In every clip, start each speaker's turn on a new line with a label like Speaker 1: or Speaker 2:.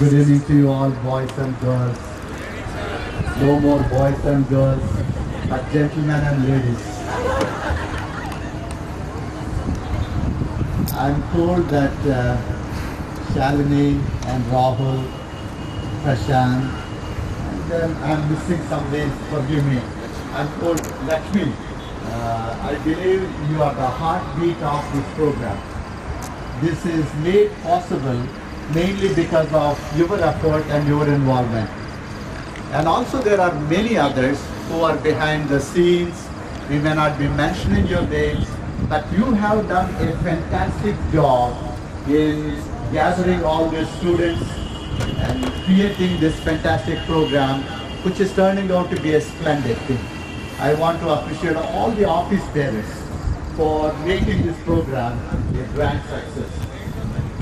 Speaker 1: Good evening to you all, boys and girls. No more boys and girls, but gentlemen and ladies. I'm told that Shalini and Rahul, Prashant, and then I'm missing some names, forgive me. I'm told Lakshmi. I believe you are the heartbeat of this program. This is made possible mainly because of your effort and your involvement. And also there are many others who are behind the scenes. We may not be mentioning your names, but you have done a fantastic job in gathering all these students and creating this fantastic program, which is turning out to be a splendid thing. I want to appreciate all the office bearers for making this program a grand success.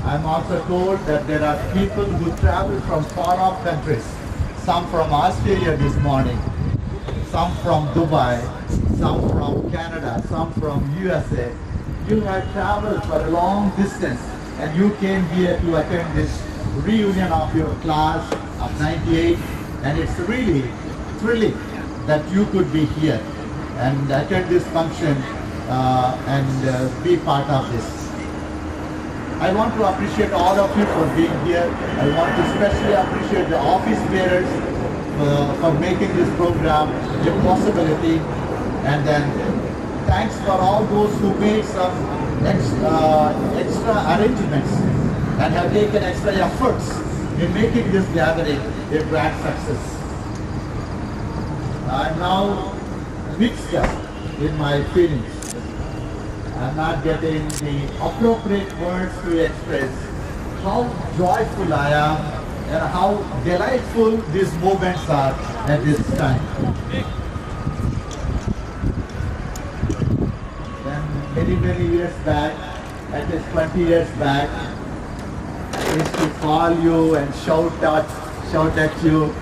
Speaker 1: I'm also told that there are people who travel from far off countries, some from Australia this morning, some from Dubai, some from Canada, some from USA. You have traveled for a long distance and you came here to attend this reunion of your class of 98, and it's really thrilling that you could be here and attend this function and be part of this. I want to appreciate all of you for being here. I want to especially appreciate the office bearers for making this program a possibility. And then thanks for all those who made some extra arrangements and have taken extra efforts in making this gathering a grand success. I'm now mixed up in my feelings. I'm not getting the appropriate words to express how joyful I am and how delightful these moments are at this time. Then many years back, at least 20 years back, I used to call you and shout at you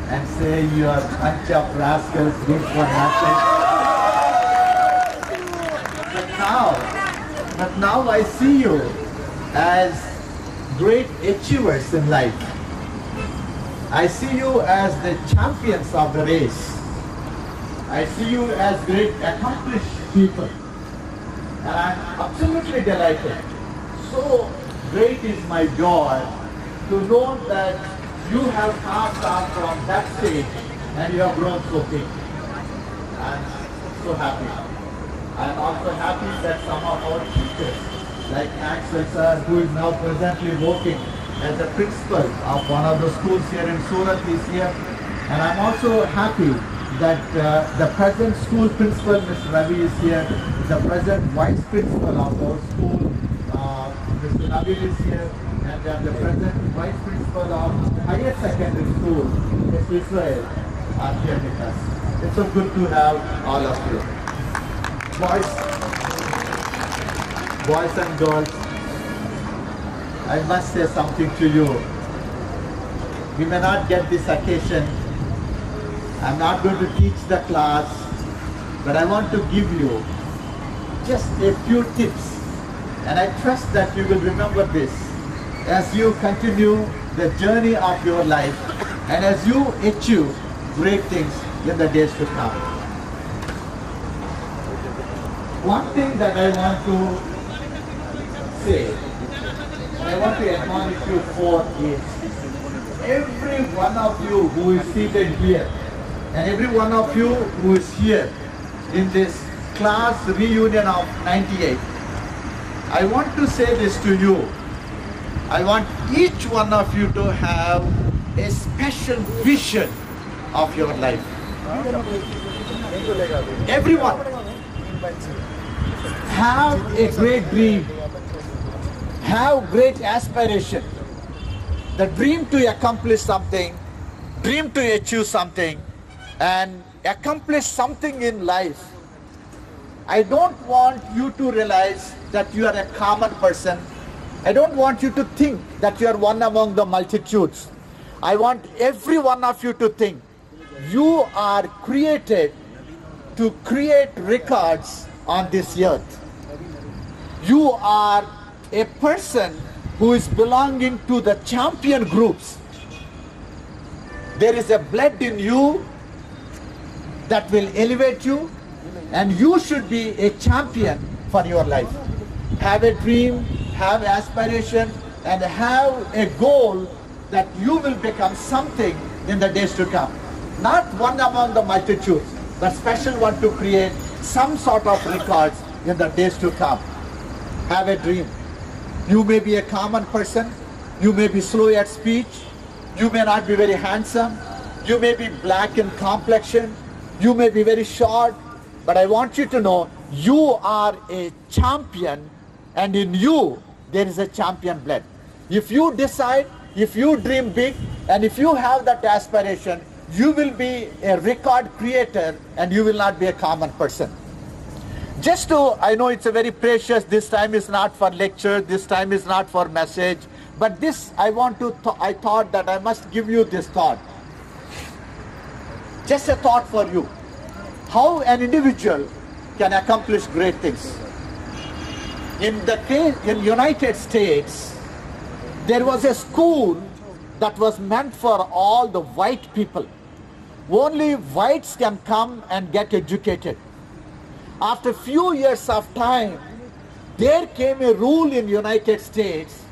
Speaker 1: and say you are a bunch of rascals, good for nothing. But now I see you as great achievers in life. I see you as the champions of the race. I see you as great accomplished people. And I'm absolutely delighted. So great is my joy to know that you have passed on from that stage and you have grown so big. I'm so happy. I'm also happy that some of our teachers, like Maxwell sir, who is now presently working as the principal of one of the schools here in Surat, is here. And I'm also happy that the present school principal, Mr. Ravi, is here. The present vice principal of our school, Mr. Nabil, is here. And then the present vice principal of higher secondary school, Mr. Israel, are here with us. It's so good to have all of you. Boys and girls, I must say something to you. We may not get this occasion. I'm not going to teach the class, but I want to give you just a few tips. And I trust that you will remember this as you continue the journey of your life and as you achieve great things in the days to come. One thing that I want to say, and I want to admonish you for is, every one of you who is seated here, and every one of you who is here in this class reunion of 98, I want to say this to you. I want each one of you to have a special vision of your life. Everyone. Have a great dream, have great aspiration, the dream to accomplish something, dream to achieve something and accomplish something in life. I don't want you to realize that you are a common person. I don't want you to think that you are one among the multitudes. I want every one of you to think you are created to create records on this earth. You are a person who is belonging to the champion groups There is a blood in you that will elevate you, and you should be a champion for your life. Have a dream, have aspiration, and have a goal that you will become something in the days to come. Not one among the multitudes, but special one to create some sort of records in the days to come. Have a dream. You may be a common person, you may be slow at speech, you may not be very handsome, you may be black in complexion, you may be very short, but I want you to know you are a champion, and in you there is a champion blood. If you decide, if you dream big, and if you have that aspiration, you will be a record creator and you will not be a common person. Just to, I know it's a very precious, this time is not for lecture, this time is not for message, but this I thought that I must give you this thought. Just a thought for you. How an individual can accomplish great things. In the case, in United States, there was a school that was meant for all the white people. Only whites can come and get educated. After few years of time, there came a rule in United States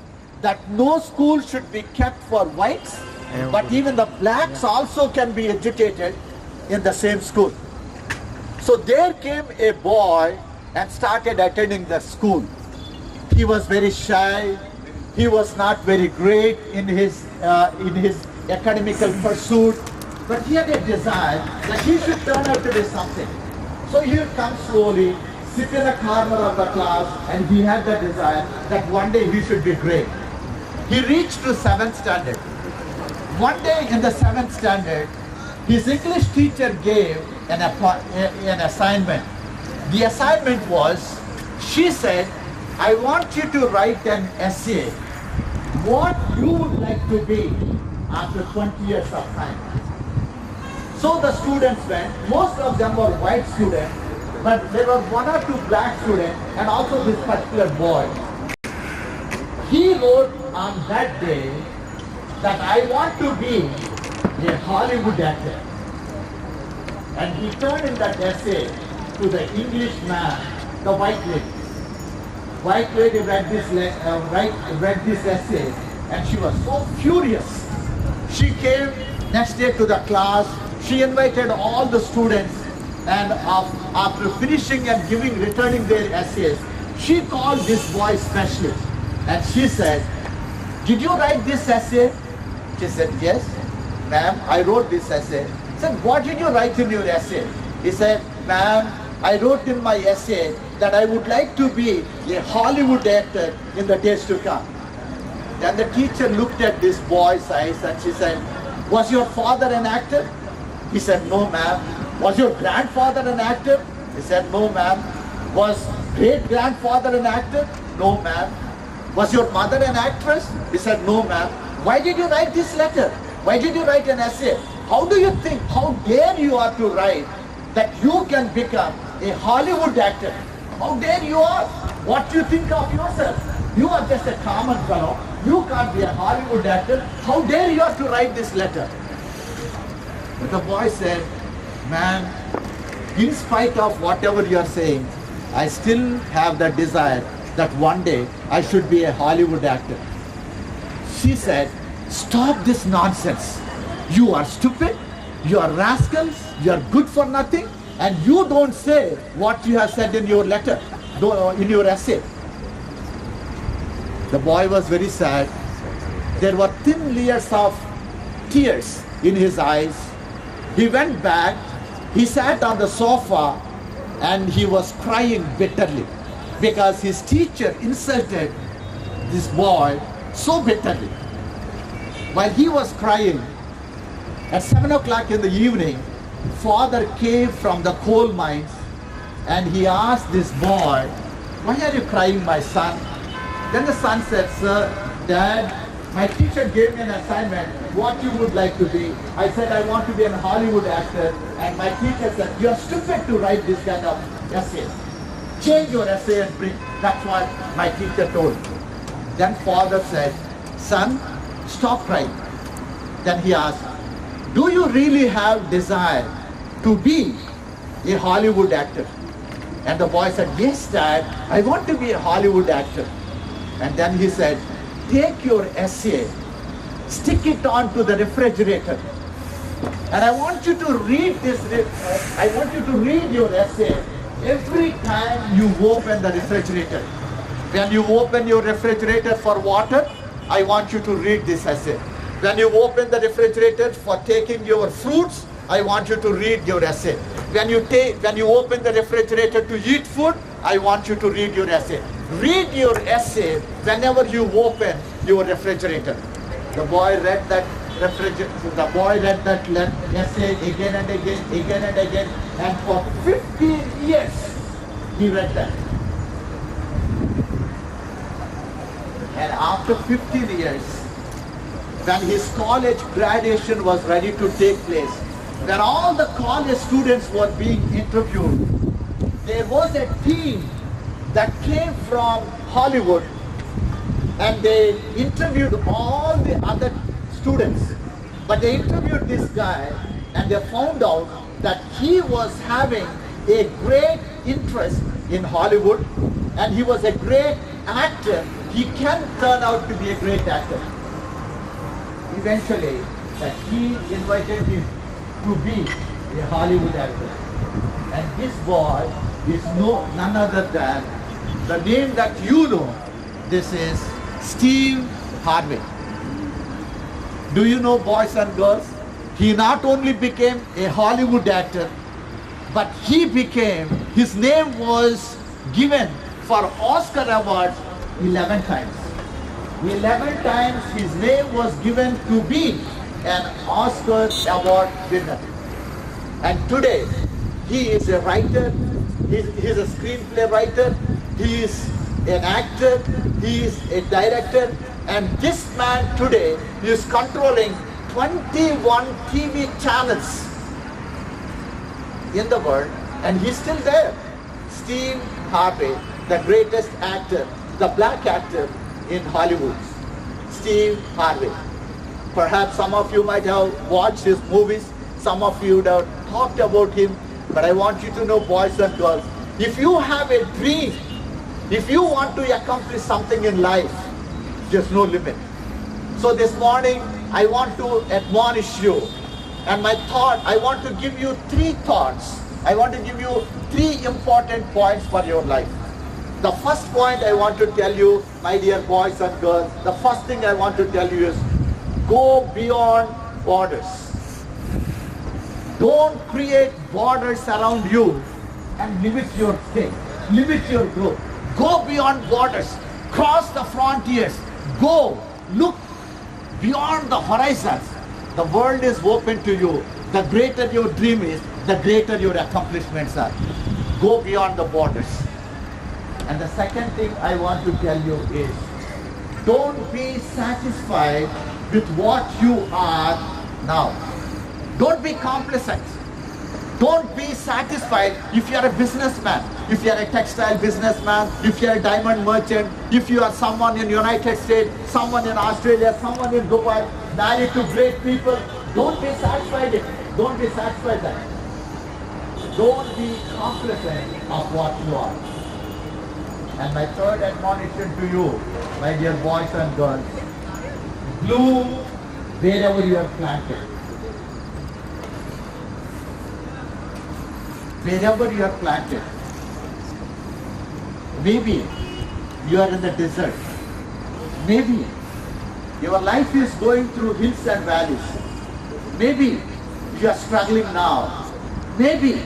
Speaker 1: that no school should be kept for whites, but even the blacks also can be educated in the same school. So there came a boy and started attending the school. He was very shy. He was not very great in his academical pursuit, but he had a desire that he should turn out to be something. So he would come slowly, sit in a corner of the class, and he had the desire that one day he should be great. He reached to 7th standard. One day in the 7th standard, his English teacher gave an assignment. The assignment was, she said, I want you to write an essay, what you would like to be after 20 years of time. So the students went, most of them were white students, but there were one or two black students and also this particular boy. He wrote on that day that I want to be a Hollywood actor. And he turned in that essay to the English man, the white lady. White lady read this essay, and she was so furious. She came next day to the class. She invited all the students, and after finishing and returning their essays, she called this boy specially, and she said, "Did you write this essay?" She said, "Yes, ma'am, I wrote this essay." He said, "What did you write in your essay?" He said, "Ma'am, I wrote in my essay that I would like to be a Hollywood actor in the days to come." Then the teacher looked at this boy's eyes and she said, "Was your father an actor?" He said, "No, ma'am." "Was your grandfather an actor?" He said, "No, ma'am." "Was great-grandfather an actor?" "No, ma'am." "Was your mother an actress?" He said, "No, ma'am." "Why did you write this letter? Why did you write an essay? How do you think, how dare you are to write that you can become a Hollywood actor? How dare you are? What do you think of yourself? You are just a common fellow. You can't be a Hollywood actor. How dare you are to write this letter?" But the boy said, "Man, in spite of whatever you are saying, I still have the desire that one day I should be a Hollywood actor." She said, "Stop this nonsense. You are stupid, you are rascals, you are good for nothing, and you don't say what you have said in your letter, in your essay." The boy was very sad. There were thin layers of tears in his eyes. He went back, he sat on the sofa, and he was crying bitterly because his teacher insulted this boy so bitterly. While he was crying, at 7 o'clock in the evening, father came from the coal mines and he asked this boy, "Why are you crying, my son?" Then the son said, "Sir, Dad, my teacher gave me an assignment, what you would like to be. I said I want to be an Hollywood actor, and my teacher said, you are stupid to write this kind of essay. Change your essay and bring." That's what my teacher told. Then father said, "Son, stop crying." Then he asked, do you really have desire to be a Hollywood actor? And the boy said, yes, Dad, I want to be a Hollywood actor. And then he said, take your essay, stick it onto the refrigerator. And I want you to read this, I want you to read your essay every time you open the refrigerator. When you open your refrigerator for water, I want you to read this essay. When you open the refrigerator for taking your fruits, I want you to read your essay. When you open the refrigerator to eat food, I want you to read your essay. Read your essay whenever you open your refrigerator. The boy read that essay again and again, and for 15 years he read that. And after 15 years, when his college graduation was ready to take place, when all the college students were being interviewed, there was a team that came from Hollywood, and they interviewed all the other students. But they interviewed this guy, and they found out that he was having a great interest in Hollywood, and he was a great actor. He can turn out to be a great actor. Eventually, that he invited him to be a Hollywood actor. And this boy is none other than the name that you know. This is Steve Harvey. Do you know, boys and girls? He not only became a Hollywood actor, but his name was given for Oscar awards 11 times. 11 times his name was given to be an Oscar award winner. And today, he is a writer, he is a screenplay writer, he is an actor, he is a director, and this man today is controlling 21 TV channels in the world, and he's still there. Steve Harvey, the greatest actor, the black actor in Hollywood. Steve Harvey. Perhaps some of you might have watched his movies, some of you would have talked about him, but I want you to know, boys and girls, if you have a dream, if you want to accomplish something in life, there's no limit. So this morning, I want to admonish you, and I want to give you 3 thoughts. I want to give you 3 important points for your life. The first point I want to tell you, my dear boys and girls, the first thing I want to tell you is, go beyond borders. Don't create borders around you and limit your faith, limit your growth. Go beyond borders, cross the frontiers, go, look beyond the horizons. The world is open to you. The greater your dream is, the greater your accomplishments are. Go beyond the borders. And the second thing I want to tell you is, don't be satisfied with what you are now. Don't be complacent. Don't be satisfied if you are a businessman, if you are a textile businessman, if you are a diamond merchant, if you are someone in United States, someone in Australia, someone in Dubai, married to great people. Don't be satisfied. Don't be satisfied that. Don't be complacent of what you are. And my third admonition to you, my dear boys and girls, bloom wherever you are planted. Wherever you are planted. Maybe you are in the desert. Maybe your life is going through hills and valleys. Maybe you are struggling now. Maybe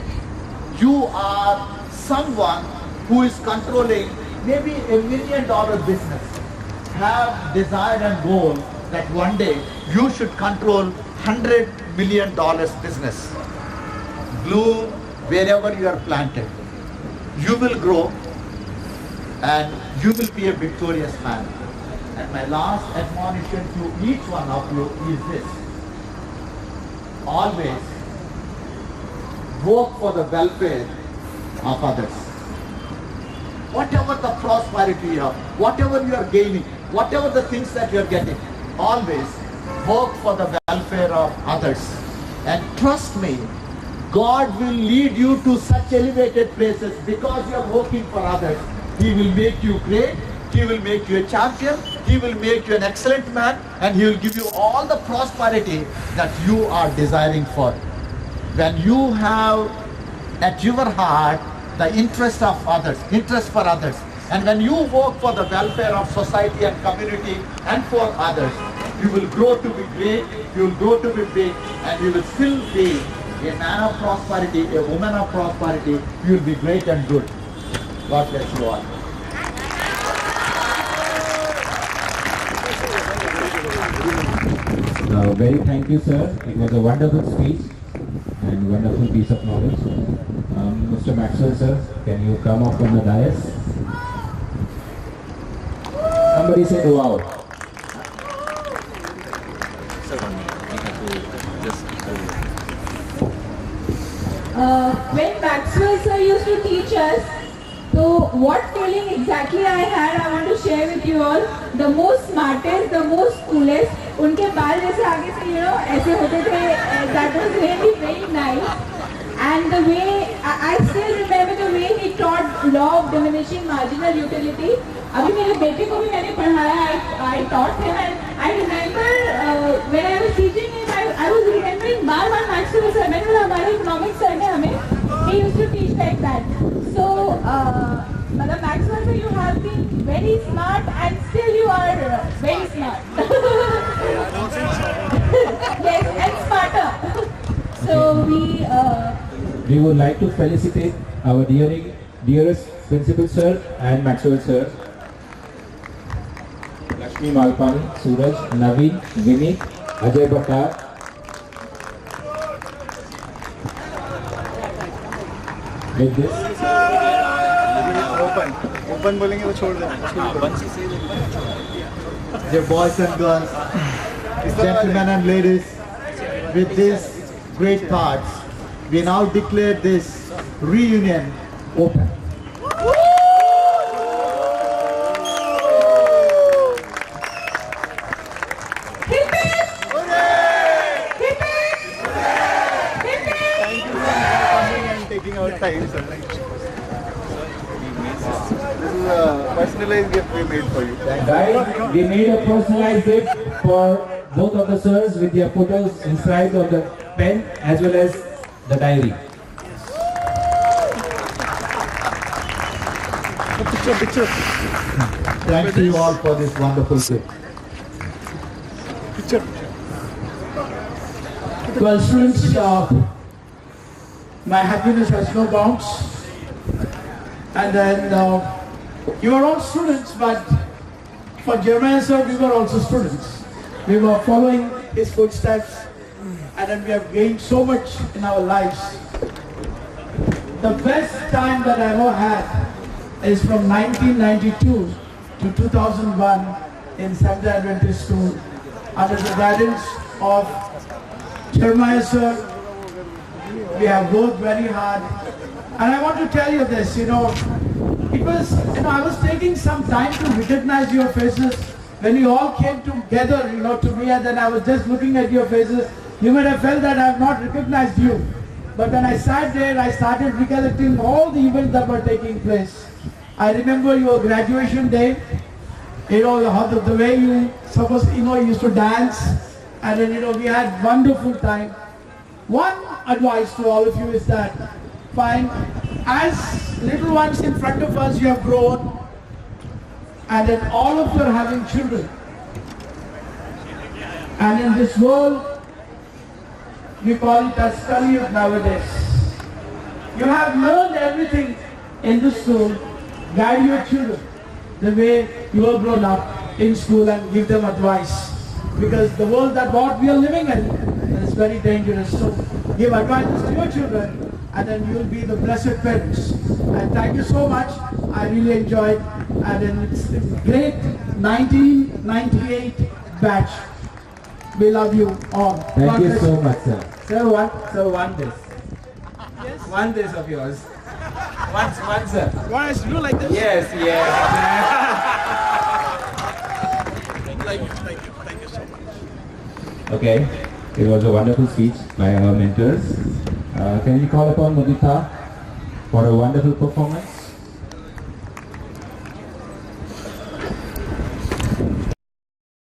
Speaker 1: you are someone who is controlling maybe $1 million business. Have desire and goal that one day you should control $100 million business. Bloom wherever you are planted. You will grow and you will be a victorious man. And my last admonition to each one of you is this. Always work for the welfare of others. Whatever the prosperity you have, whatever you are gaining, whatever the things that you are getting, always work for the welfare of others. And trust me, God will lead you to such elevated places because you are working for others. He will make you great. He will make you a champion. He will make you an excellent man, and He will give you all the prosperity that you are desiring for. When you have at your heart the interest of others, interest for others, and when you work for the welfare of society and community and for others, you will grow to be great, you will grow to be big, and you will still be a man of prosperity, a woman of prosperity. You will be great and good. God bless you all.
Speaker 2: Very thank you, sir. It was a wonderful speech and wonderful piece of knowledge. Mr. Maxwell, sir, can you come up on the dais? Somebody say wow.
Speaker 3: When Maxwell sir used to teach us, so what feeling exactly I had, I want to share with you all. The most smartest, the most coolest, उनके बाल जैसे आगे से ऐसे होते थे. That was really very nice. And the way I still remember the way he taught law of diminishing marginal utility. अभी मेरे बेटे को भी मैंने पढ़ाया. I taught him, and I remember when I was teaching him, I was remembering bar Maxwell sir. मैंने बोला हमारे economics sir ने हमें, he used to teach like that. So, Maxwell sir, you have been very smart, and still you are very smart. Yes, and smarter. So
Speaker 2: we would like to felicitate our dearest Principal Sir and Maxwell Sir, Lakshmi Malpani, Suraj, Naveen, Vinny, Ajay Bhattar. With this,
Speaker 4: open बोलेंगे वो छोड़ देना.
Speaker 1: Dear boys and girls, gentlemen and ladies, with these great thoughts, we now declare this reunion open.
Speaker 4: Taking our time, sir. This is a personalized gift we made for you.
Speaker 2: guys, we made a personalized gift for both of the sirs with their photos inscribed on the pen as well as the diary.
Speaker 4: Picture.
Speaker 1: Thank you all for this wonderful gift.
Speaker 4: Picture.
Speaker 5: Well, students, my happiness has no bounds. And then you are all students, but for Jeremiah sir, we were also students. We were following his footsteps, and then we have gained so much in our lives. The best time that I ever had is from 1992 to 2001 in Seventh Adventist School under the guidance of Jeremiah sir. We have worked very hard, and I want to tell you this, it was, I was taking some time to recognize your faces when you all came together, to me, and then I was just looking at your faces. You might have felt that I have not recognized you, but when I sat there, I started recollecting all the events that were taking place. I remember your graduation day, the way you used to dance, and then, we had wonderful time. One advice to all of you is that, fine, as little ones in front of us, you have grown, and then all of you are having children. And in this world, we call it as Kaliyug nowadays. You have learned everything in the school. Guide your children the way you were grown up in school and give them advice. Because the world that what we are living in is very dangerous. So give advice to your children, and then you will be the blessed parents. And thank you so much. I really enjoyed, and then it's a great 1998 batch. We love you all.
Speaker 2: Thank you so much, sir.
Speaker 5: Sir, one this.
Speaker 2: Yes. One this of yours. One, sir.
Speaker 4: You want us to do like this?
Speaker 2: Yes.
Speaker 4: Thank you so much.
Speaker 2: Okay. It was a wonderful speech by our mentors. Can we call upon Mudita for a wonderful performance?